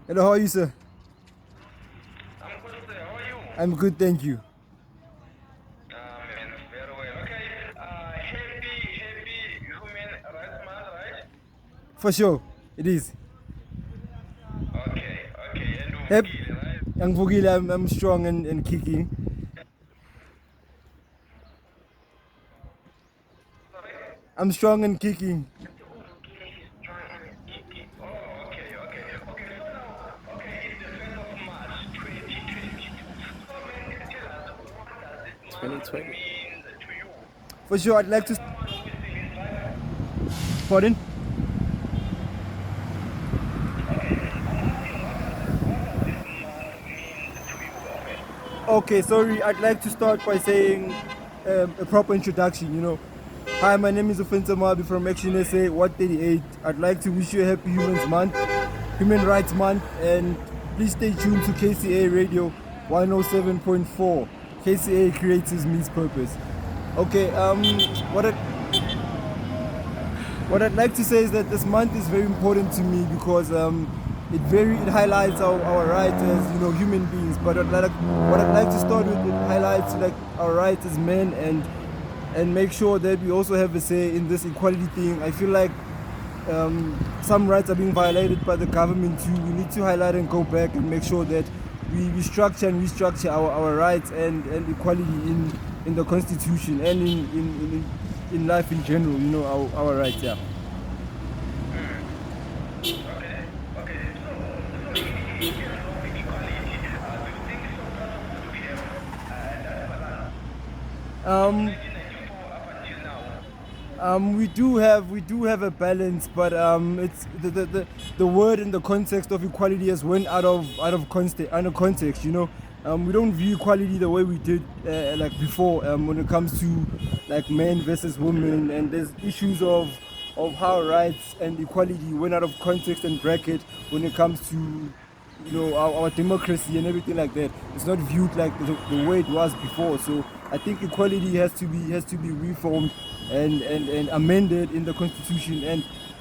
Hello, how are you, sir? I'm good, sir. How are you? I'm good, thank you. Man, very well. Okay. Happy Human Rights Month, right? For sure, it is. Okay. And Yep, uvukile, right? I'm strong and kicking. Sorry? I'm strong and kicking. Uvukile is strong and kicking. Oh, okay. Okay, so now, okay, it's the 1st of March, 2022. So, man, tell us, what does this month 2020. mean to you? For sure, I'd like As to. someone who is in his right. Pardon? Okay, I'm asking, what does this month mean to you, Ofentse? Okay, sorry. I'd like to start by saying a proper introduction. Hi, my name is Ofentse Mabe from Action SA 138. I'd like to wish you a happy Human Rights Month, and please stay tuned to KCA Radio 107.4. KCA creates means purpose. Okay, what I, what I'd like to say is that this month is very important to me because it highlights our rights as human beings. But what I'd like to start with, it highlights like our rights as men, and make sure that we also have a say in this equality thing. I feel like some rights are being violated by the government too. We need to highlight and go back and make sure that we structure and restructure our rights and equality in the constitution and in life in general. Our rights. Yeah. Okay. So in terms of equality, do you think so far so good we have that balance from Um, 1994 up until now? we do have a balance, but it's the word and the context of equality has went out of context. We don't view equality the way we did like before. When it comes to like men versus women, and there's issues of how rights and equality went out of context and bracket when it comes to our democracy and everything like that. It's not viewed like the way it was before. So I think equality has to be reformed and amended in the constitution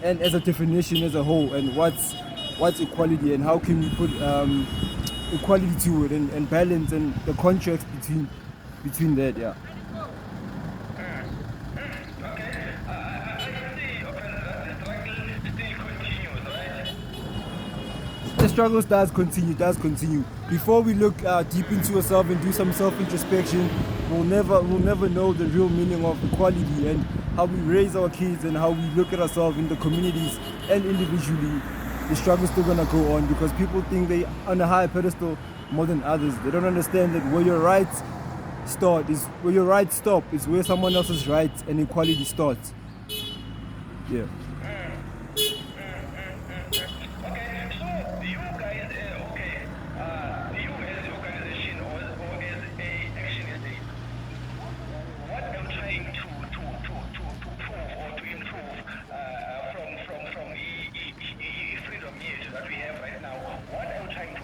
and as a definition as a whole, and what's equality and how can we put equality to it, and balance and the contrast between that. Yeah. Okay. I see, offense, that the struggle still continues, right? The struggles does continue. Before we look deep into ourselves and do some self-introspection, we'll never know the real meaning of equality and how we raise our kids and how we look at ourselves in the communities and individually. The struggle's still gonna go on because people think they on a higher pedestal more than others. They don't understand that where your rights start is where your rights stop is where someone else's rights and equality starts. Yeah. Okay, so you guys, you as an organization or as a action estate, what are you trying to prove or to improve from the freedom yet that we have right now? What are you trying to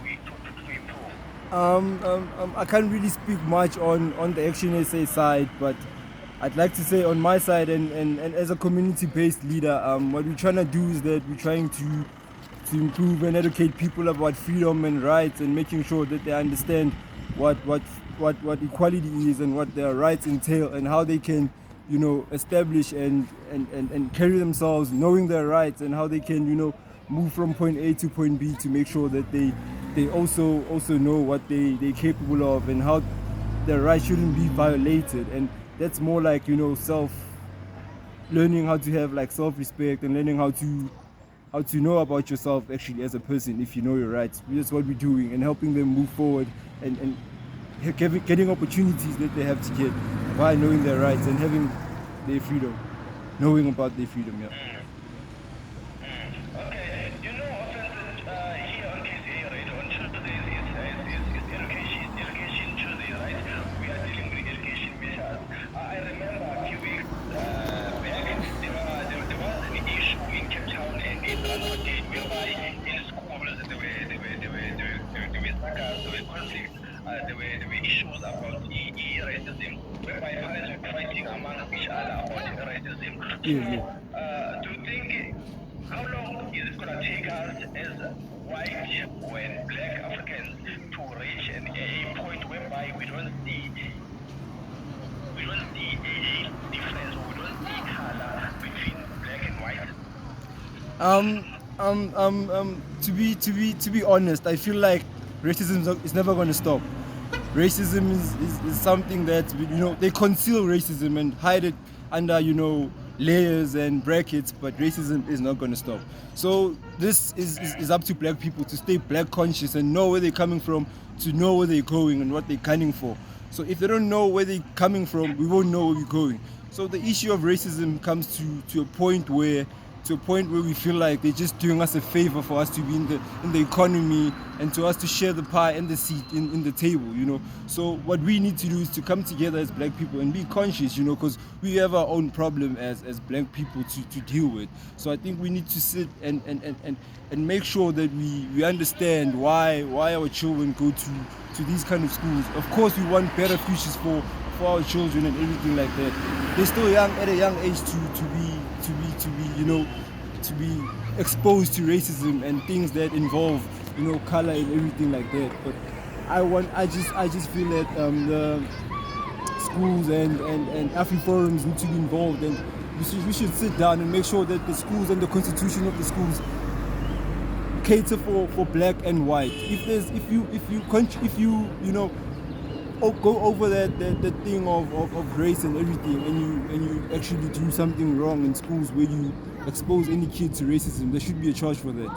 improve? I can't really speak much on the Action SA side, but I'd like to say on my side and as a community-based leader, what we're trying to do is that we're trying to improve and educate people about freedom and rights and making sure that they understand what what what equality is and what their rights entail and how they can establish and carry themselves knowing their rights and how they can move from point A to point B to make sure that they also know what they're capable of and how their rights shouldn't be violated. And that's more like self learning how to have like self-respect and learning how to know about yourself actually as a person if you know your rights. That's what we're doing and helping them move forward and getting opportunities that they have to get by knowing their rights and having their freedom, knowing about their freedom. Yeah. Okay, offenses here on KCA, right, on Tuesdays is education Tuesday, right? We are dealing with education measures. I remember a few weeks back, there was an issue in Cape Town and in Randfontein whereby in schools there were sagas, there were conflicts, there were issues about racism, whereby parents were fighting amongst each other about racism. So, Yeah, yeah. do you think how long is it going to take us as white or black Africans to reach a point whereby we don't see a difference, or we don't see color between black and white? To be honest, I feel like racism is never going to stop. Racism is something that, you know, they conceal racism and hide it under, you know, layers and brackets, but racism is not going to stop. So this is up to black people to stay black conscious and know where they're coming from, to know where they're going and what they're gunning for. So if they don't know where they're coming from, we won't know where we're going. So the issue of racism comes to a point where we feel like they're just doing us a favor for us to be in the economy and to us to share the pie and the seat in the table, you know. So what we need to do is to come together as black people and be conscious, you know, because we have our own problem as black people to deal with. So I think we need to sit and make sure that we understand why our children go to these kind of schools. Of course, we want better futures for our children and everything like that. They're still young, at a young age to be you know, to be exposed to racism and things that involve, you know, color and everything like that. But I just feel that the schools and Afri-forums need to be involved, and we should sit down and make sure that the schools and the constitution of the schools cater for black and white. If you know, go over that thing of race and everything, and you actually do something wrong in schools where you expose any kid to racism, there should be a charge for that.